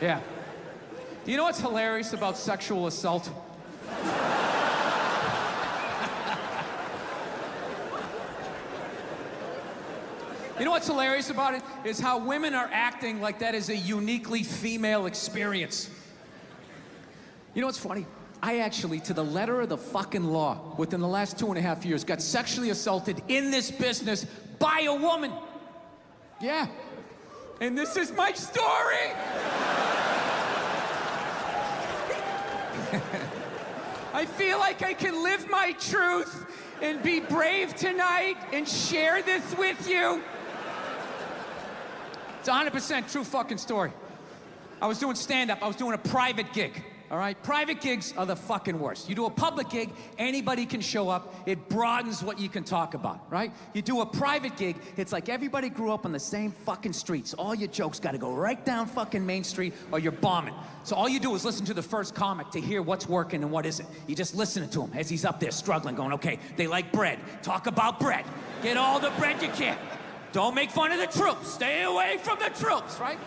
Yeah. Do you know what's hilarious about sexual assault? You know what's hilarious about it? Is how women are acting like that is a uniquely female experience. You know what's funny? I actually, to the letter of the fucking law, within the last 2.5 years, got sexually assaulted in this business by a woman. Yeah. And this is my story. I feel like I can live my truth and be brave tonight and share this with you. It's a 100% true fucking story. I was doing stand-up. I was doing a private gig, all right? Private gigs are the fucking worst. You do a public gig, anybody can show up. It broadens what you can talk about, right? You do a private gig, it's like everybody grew up on the same fucking streets. All your jokes gotta go right down fucking Main Street or you're bombing. So all you do is listen to the first comic to hear what's working and what isn't. You just listen to him as he's up there struggling, going, okay, they like bread. Talk about bread. Get all the bread you can. Don't make fun of the troops. Stay away from the troops, right?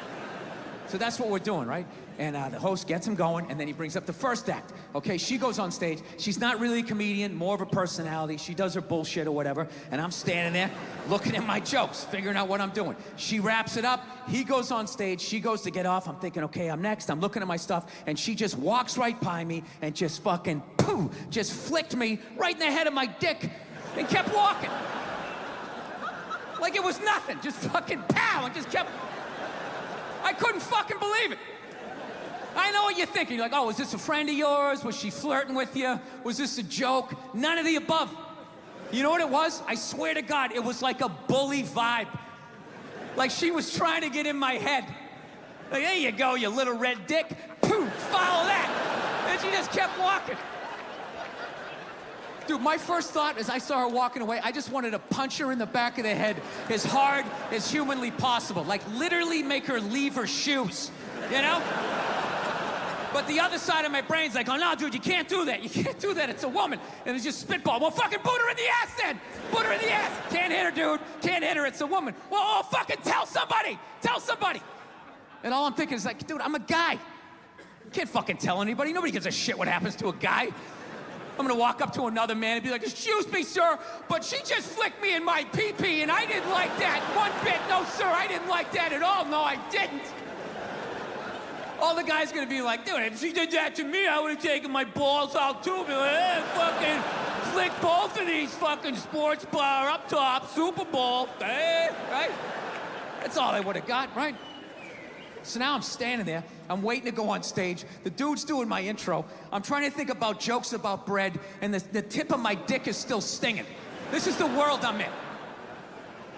So that's what we're doing, right? And the host gets him going, and then he brings up the first act. Okay, she goes on stage. She's not really a comedian, more of a personality. She does her bullshit or whatever, and I'm standing there looking at my jokes, figuring out what I'm doing. She wraps it up. He goes on stage. She goes to get off. I'm thinking, okay, I'm next. I'm looking at my stuff, and she just walks right by me and just fucking, pooh, just flicked me right in the head of my dick and kept walking. Like it was nothing. Just fucking pow, and just kept... I couldn't fucking believe it. I know what you're thinking. You're like, oh, was this a friend of yours? Was she flirting with you? Was this a joke? None of the above. You know what it was? I swear to God, it was like a bully vibe. Like she was trying to get in my head. Like, there you go, you little red dick. Poof, follow that. And she just kept walking. Dude, my first thought as I saw her walking away, I just wanted to punch her in the back of the head as hard as humanly possible. Like, literally make her leave her shoes, you know? But the other side of my brain's like, oh, no, dude, you can't do that. You can't do that. It's a woman. And it's just spitball. Well, fucking boot her in the ass then. Boot her in the ass. Can't hit her, dude. Can't hit her. It's a woman. Well, oh, fucking tell somebody. Tell somebody. And all I'm thinking is like, dude, I'm a guy. Can't fucking tell anybody. Nobody gives a shit what happens to a guy. I'm gonna walk up to another man and be like, excuse me, sir, but she just flicked me in my pee-pee and I didn't like that one bit. No, sir, I didn't like that at all. No, I didn't. All the guy's gonna be like, dude, if she did that to me, I would've taken my balls out too. Be like, hey, fucking flick both of these fucking sports bar up top, Super Bowl, hey, right? That's all I would've got, right? So now I'm standing there, I'm waiting to go on stage, the dude's doing my intro, I'm trying to think about jokes about bread, and the tip of my dick is still stinging. This is the world I'm in.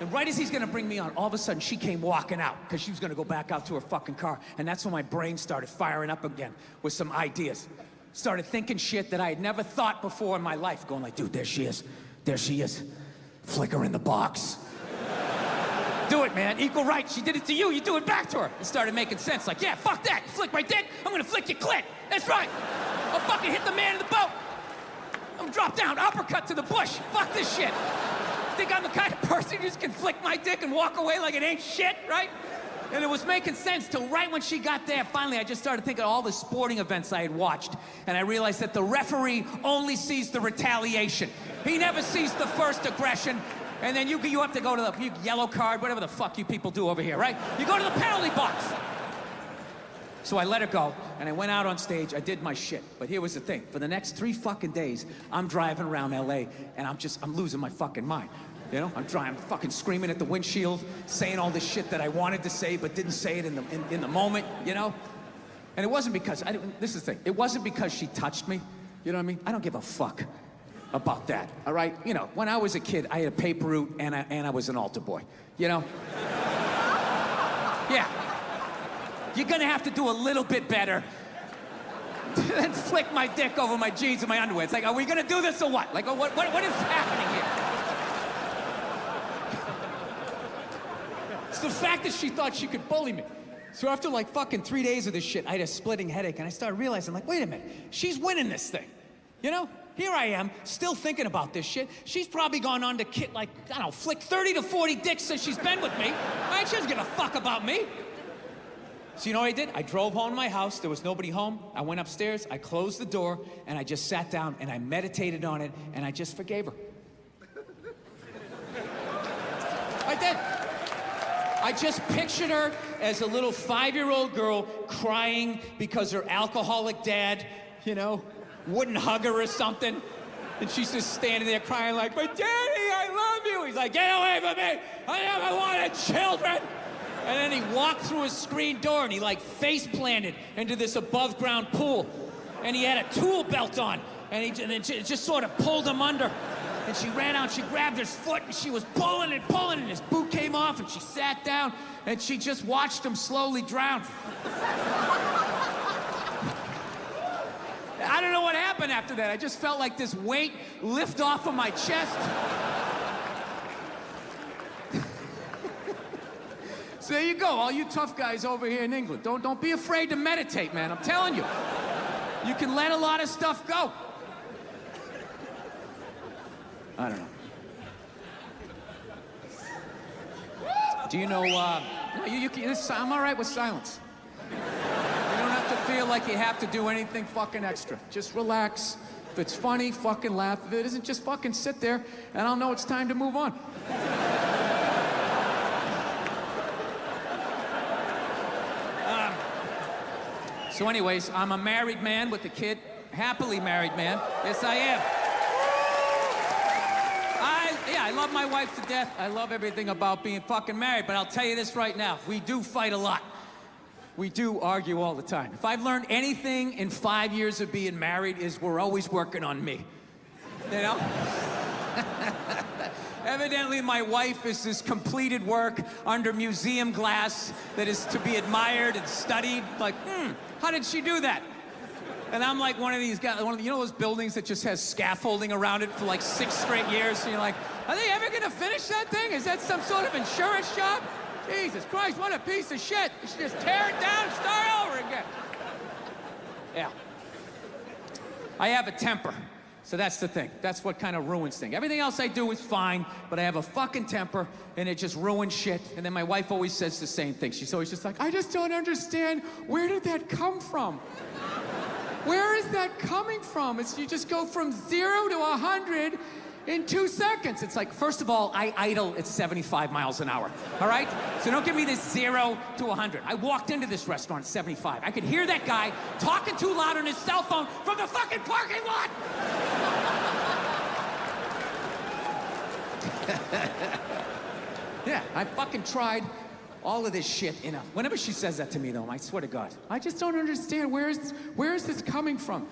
And right as he's gonna bring me on, all of a sudden she came walking out, because she was gonna go back out to her fucking car, and that's when my brain started firing up again with some ideas. Started thinking shit that I had never thought before in my life, going like, dude, there she is, flick her in the box. Do it, man. Equal rights. She did it to you. You do it back to her. It started making sense. Like, yeah, fuck that. You flick my dick. I'm gonna flick your clit. That's right. I'll fucking hit the man in the boat. I'm drop down, uppercut to the bush. Fuck this shit. Think I'm the kind of person who just can flick my dick and walk away like it ain't shit, right? And it was making sense till right when she got there. Finally, I just started thinking of all the sporting events I had watched, and I realized that the referee only sees the retaliation. He never sees the first aggression. And then you have to go to the yellow card, whatever the fuck you people do over here, right? You go to the penalty box. So I let her go, and I went out on stage. I did my shit. But here was the thing. For the next 3 fucking days, I'm driving around LA, and I'm losing my fucking mind. You know? I'm fucking screaming at the windshield, saying all this shit that I wanted to say, but didn't say it in the moment, you know? And it wasn't because, this is the thing. It wasn't because she touched me. You know what I mean? I don't give a fuck about that, all right? You know, when I was a kid, I had a paper route and I was an altar boy, you know? Yeah. You're gonna have to do a little bit better than flick my dick over my jeans and my underwear. It's like, are we gonna do this or what? Like, what is happening here? It's the fact that she thought she could bully me. So after like fucking 3 days of this shit, I had a splitting headache and I started realizing, like, wait a minute, she's winning this thing, you know? Here I am, still thinking about this shit. She's probably gone on to like, I don't know, flick 30 to 40 dicks since she's been with me. Right? She doesn't give a fuck about me. So you know what I did? I drove home to my house. There was nobody home. I went upstairs. I closed the door, and I just sat down, and I meditated on it, and I just forgave her. I did. I just pictured her as a little 5-year-old girl crying because her alcoholic dad, you know, wouldn't hug her or something. And she's just standing there crying like, "But Daddy, I love you." He's like, "Get away from me. I never wanted children." And then he walked through his screen door and he like face planted into this above ground pool. And he had a tool belt on. And then it just sort of pulled him under. And she ran out, she grabbed his foot and she was pulling and pulling and his boot came off and she sat down and she just watched him slowly drown. I don't know what happened after that. I just felt like this weight lift off of my chest. So there you go, all you tough guys over here in England. Don't be afraid to meditate, man. I'm telling you. You can let a lot of stuff go. I don't know. Do you know, I'm all right with silence. You don't have to feel like you have to do anything fucking extra. Just relax. If it's funny, fucking laugh. If it isn't, just fucking sit there, and I'll know it's time to move on. So anyways, I'm a married man with a kid. Happily married man. Yes, I am. I love my wife to death. I love everything about being fucking married, but I'll tell you this right now. We do fight a lot. We do argue all the time. If I've learned anything in 5 years of being married is we're always working on me. You know? Evidently, my wife is this completed work under museum glass that is to be admired and studied. Like, how did she do that? And I'm like one of these guys, you know those buildings that just has scaffolding around it for like 6 straight years? And you're like, are they ever gonna finish that thing? Is that some sort of insurance job? Jesus Christ, what a piece of shit. You should just tear it down and start over again. Yeah. I have a temper. So that's the thing. That's what kind of ruins things. Everything else I do is fine, but I have a fucking temper, and it just ruins shit. And then my wife always says the same thing. She's always just like, I just don't understand. Where did that come from? Where is that coming from? You just go from 0 to 100 in 2 seconds. It's like, first of all, I idle at 75 miles an hour, all right? So don't give me this 0 to 100. I walked into this restaurant at 75. I could hear that guy talking too loud on his cell phone from the fucking parking lot. Yeah, I fucking tried all of this shit enough. Whenever she says that to me, though, I swear to God, I just don't understand. Where is this coming from?